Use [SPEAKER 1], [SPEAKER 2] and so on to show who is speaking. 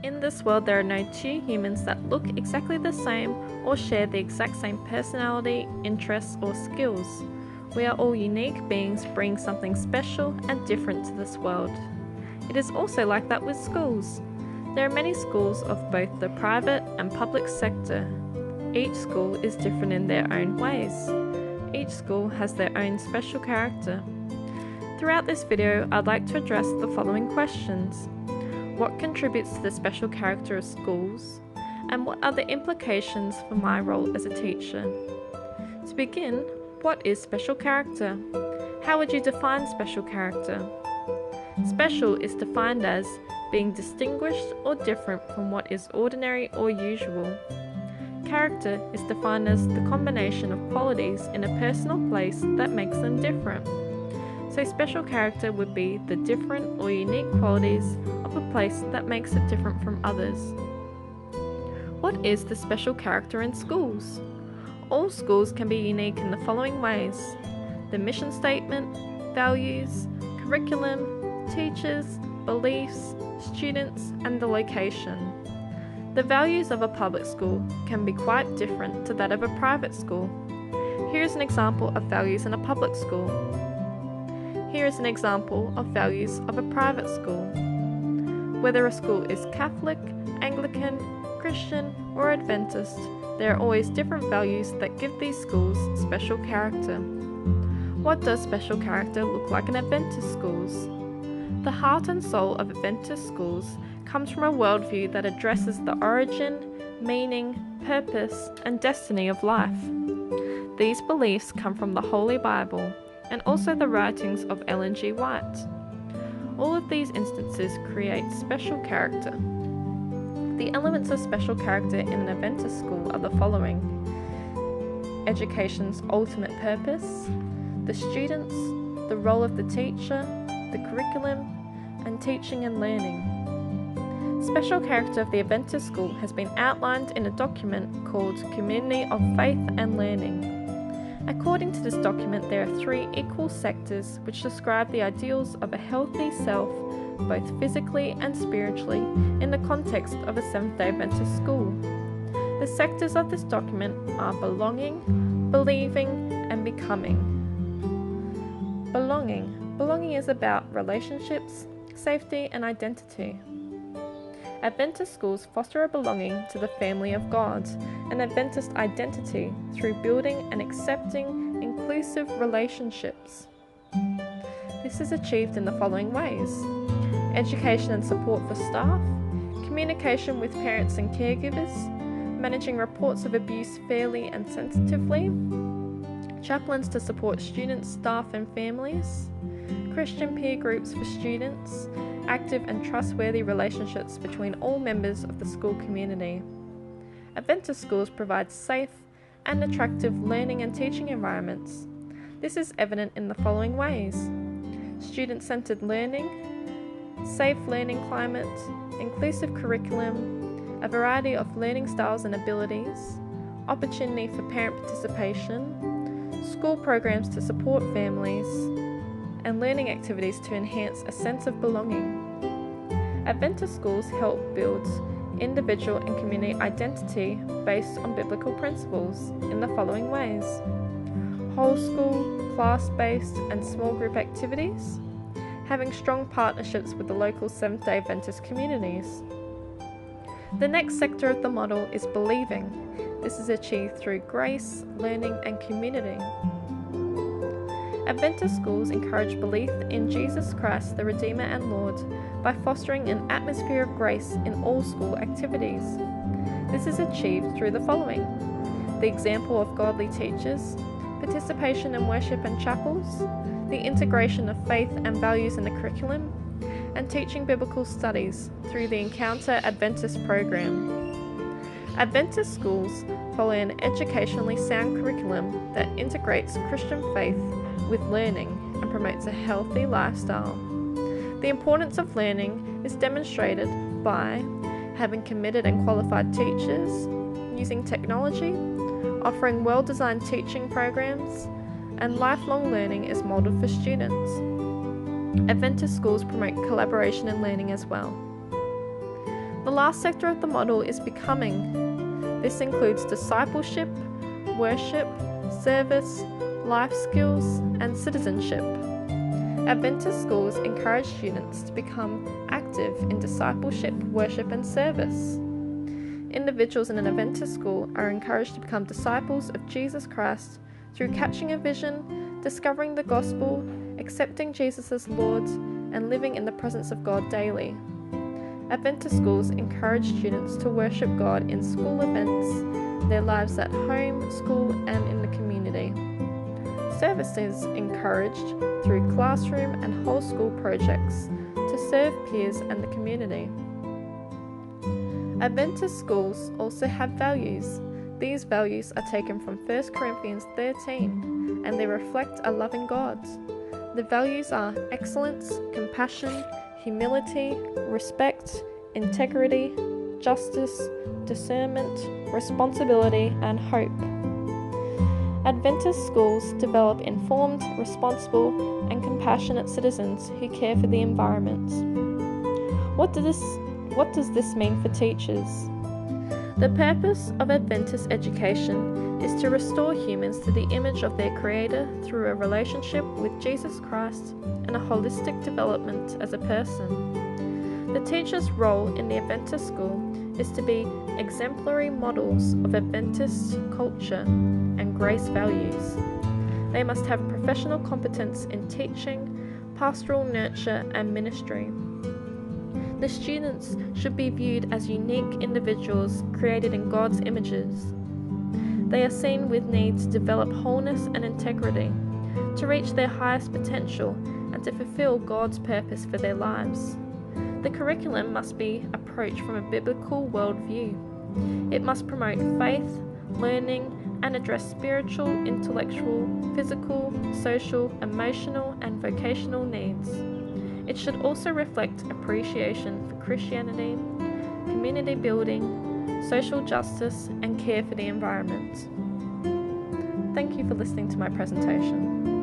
[SPEAKER 1] In this world, there are no two humans that look exactly the same or share the exact same personality, interests, or skills. We are all unique beings bringing something special and different to this world. It is also like that with schools. There are many schools of both the private and public sector. Each school is different in their own ways. Each school has their own special character. Throughout this video, I'd like to address the following questions. What contributes to the special character of schools? And what are the implications for my role as a teacher? To begin, what is special character? How would you define special character? Special is defined as being distinguished or different from what is ordinary or usual. Character is defined as the combination of qualities in a person or place that makes them different. So special character would be the different or unique qualities of a place that makes it different from others. What is the special character in schools? All schools can be unique in the following ways: the mission statement, values, curriculum, teachers, beliefs, students, and the location. The values of a public school can be quite different to that of a private school. Here is an example of values in a public school. Here is an example of values of a private school. Whether a school is Catholic, Anglican, Christian, or Adventist, there are always different values that give these schools special character. What does special character look like in Adventist schools? The heart and soul of Adventist schools comes from a worldview that addresses the origin, meaning, purpose, and destiny of life. These beliefs come from the Holy Bible and also the writings of Ellen G. White. All of these instances create special character. The elements of special character in an Adventist school are the following: education's ultimate purpose, the students, the role of the teacher, the curriculum, and teaching and learning. Special character of the Adventist school has been outlined in a document called Community of Faith and Learning. According to this document, there are 3 equal sectors which describe the ideals of a healthy self, both physically and spiritually, in the context of a Seventh-day Adventist school. The sectors of this document are belonging, believing, and becoming. Belonging. Belonging is about relationships, safety, and identity. Adventist schools foster a belonging to the family of God, an Adventist identity through building and accepting inclusive relationships. This is achieved in the following ways: education and support for staff, communication with parents and caregivers, managing reports of abuse fairly and sensitively, chaplains to support students, staff, and families, Christian peer groups for students, active and trustworthy relationships between all members of the school community. Adventist schools provide safe and attractive learning and teaching environments. This is evident in the following ways: student-centered learning, safe learning climate, inclusive curriculum, a variety of learning styles and abilities, opportunity for parent participation, school programs to support families, and learning activities to enhance a sense of belonging. Adventist schools help build individual and community identity based on biblical principles in the following ways: whole school, class-based, and small group activities, having strong partnerships with the local Seventh-day Adventist communities. The next sector of the model is believing. This is achieved through grace, learning, and community. Adventist schools encourage belief in Jesus Christ, the Redeemer and Lord, by fostering an atmosphere of grace in all school activities. This is achieved through the following: the example of godly teachers, participation in worship and chapels, the integration of faith and values in the curriculum, and teaching biblical studies through the Encounter Adventist program. Adventist schools follow an educationally sound curriculum that integrates Christian faith with learning and promotes a healthy lifestyle. The importance of learning is demonstrated by having committed and qualified teachers, using technology, offering well-designed teaching programs, and lifelong learning is modelled for students. Adventist schools promote collaboration and learning as well. The last sector of the model is becoming. This includes discipleship, worship, service, life skills, and citizenship. Adventist schools encourage students to become active in discipleship, worship, and service. Individuals in an Adventist school are encouraged to become disciples of Jesus Christ through catching a vision, discovering the gospel, accepting Jesus as Lord, and living in the presence of God daily. Adventist schools encourage students to worship God in school events, their lives at home, school, and in the community. Service is encouraged through classroom and whole school projects to serve peers and the community. Adventist schools also have values. These values are taken from 1 Corinthians 13, and they reflect a loving God. The values are excellence, compassion, humility, respect, integrity, justice, discernment, responsibility, and hope. Adventist schools develop informed, responsible, and compassionate citizens who care for the environment. What does this mean for teachers? The purpose of Adventist education is to restore humans to the image of their Creator through a relationship with Jesus Christ and a holistic development as a person. The teacher's role in the Adventist school is to be exemplary models of Adventist culture and grace values. They must have professional competence in teaching, pastoral nurture, and ministry. The students should be viewed as unique individuals created in God's images. They are seen with need to develop wholeness and integrity, to reach their highest potential, and to fulfill God's purpose for their lives. The curriculum must be approached from a biblical worldview. It must promote faith, learning, and address spiritual, intellectual, physical, social, emotional, and vocational needs. It should also reflect appreciation for Christianity, community building, social justice, and care for the environment. Thank you for listening to my presentation.